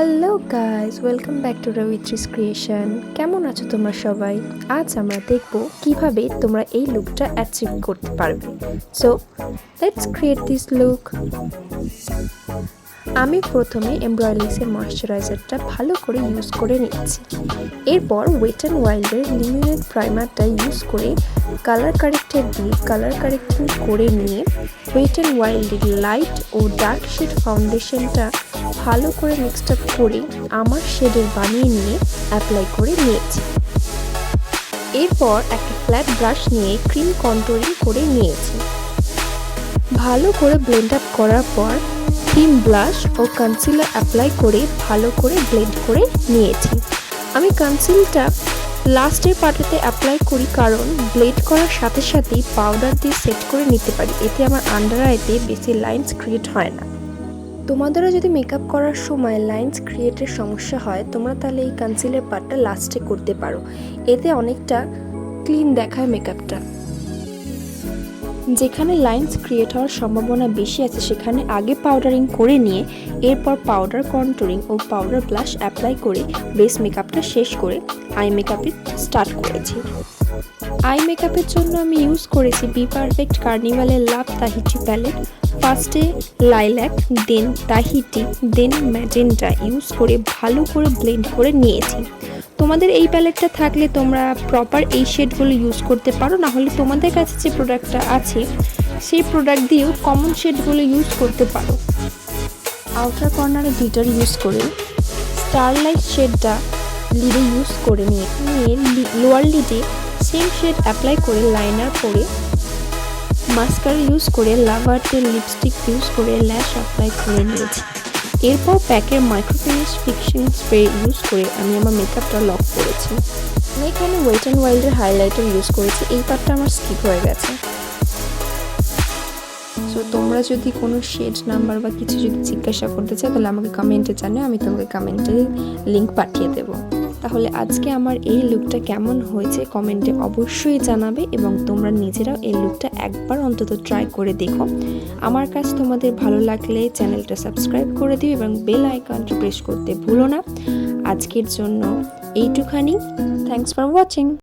Hello guys, welcome back to রবিত্রিস creation. কেমন আছো তোমরা সবাই? আজ আমরা দেখব কিভাবে তোমরা এই লুকটা অ্যাচিভ করতে পারবে। So let's create this look. আমি প্রথমে এমব্রয়ডারিসের ময়শ্চারাইজারটা ভালো করে ইউজ করে নিচ্ছি। এরপর ওয়েট অ্যান্ড ওয়াইল্ডের লিমিনেট প্রাইমারটা ইউজ করে কালার কারেক্টিং করে নিয়ে ওয়েট অ্যান্ড ওয়াইল্ডের লাইট ও ডার্ক শেড ফাউন্ডেশনটা ভালো করে মিক্সড আপ করে আমার শেডের বানিয়ে নিয়ে অ্যাপ্লাই করে নিয়েছি। এরপর একটা ফ্ল্যাট ব্রাশ নিয়ে ক্রিম কন্টুরিং করে নিয়েছি। ভালো করে ব্লেন্ড আপ করার পর ক্রিম ব্লাশ ও কনসিলার অ্যাপ্লাই করে ভালো করে ব্লেন্ড করে নিয়েছি। আমি কনসিলটা লাস্টের পার্টেতে অ্যাপ্লাই করি, কারণ ব্লেন্ড করার সাথে সাথেই পাউডার দিয়ে সেট করে নিতে পারি, এতে আমার আন্ডার আইতে বেশি লাইন্স ক্রিয়েট হয় না। তোমাদেরও যদি মেকআপ করার সময় লাইন্স ক্রিয়েটের সমস্যা হয়, তোমরা তাহলে এই কনসিলার পার্টটা লাস্টে করতে পারো, এতে অনেকটা ক্লিন দেখায় মেকআপটা। যেখানে লাইন্স ক্রিয়েট হওয়ার সম্ভাবনা বেশি আছে সেখানে আগে পাউডারিং করে নিয়ে এরপর পাউডার কন্টুরিং ও পাউডার ব্লাশ অ্যাপ্লাই করে বেস মেকআপটা শেষ করে আই মেকআপে স্টার্ট করেছি। আই মেকআপের জন্য আমি ইউজ করেছি বি পারফেক্ট কার্নিভালের লাভ তাহিটি প্যালেট। ফার্স্টে লাইল্যাক, দেন তাহিটি, দেন ম্যাজেন্টা ইউজ করে ভালো করে ব্লেন্ড করে নিয়েছি। তোমাদের এই প্যালেটটা থাকলে তোমরা প্রপার এই শেডগুলো ইউজ করতে পারো, না হলে তোমাদের কাছে যে প্রোডাক্টটা আছে সেই প্রোডাক্ট দিয়েও কমন শেডগুলো ইউজ করতে পারো। আউটার কর্নারে গ্লিটার ইউজ করে স্টারলাইট শেডটা লিডে ইউজ করে নিয়ে লোয়ার লিডে সেম শেড অ্যাপ্লাই করে লাইনার পরে মাস্কারা ইউজ করে লাভার্টের লিপস্টিক ইউজ করে ল্যাশ অ্যাপ্লাই করে নিয়েছি। এরপর প্যাকের মাইক্রোফিনিশ ফিক্সিং স্প্রে ইউজ করে আমি আমার মেকআপটা লক করেছি। আমি এখানে ওয়েট অ্যান্ড ওয়াইল্ডের হাইলাইটার ইউজ করেছি, এই পার্টটা আমার স্কিপ হয়ে গেছে। সো তোমরা যদি কোনো শেড নাম্বার বা কিছু যদি জিজ্ঞাসা করতে চাও তাহলে আমাকে কমেন্টে জানাও, আমি তোমাকে কমেন্টে লিঙ্ক পাঠিয়ে দেবো। তাহলে আজকে আমার এই লুকটা কেমন হয়েছে কমেন্টে অবশ্যই জানাবে, এবং তোমরা নিজেরাও এই লুকটা একবার অন্তত ট্রাই করে দেখো। আমার কাছে তোমাদের ভালো লাগলে চ্যানেলটা সাবস্ক্রাইব করে দিও এবং বেল আইকনটা প্রেস করতে ভুলো না। আজকের জন্য এইটুখানি। Thanks for watching.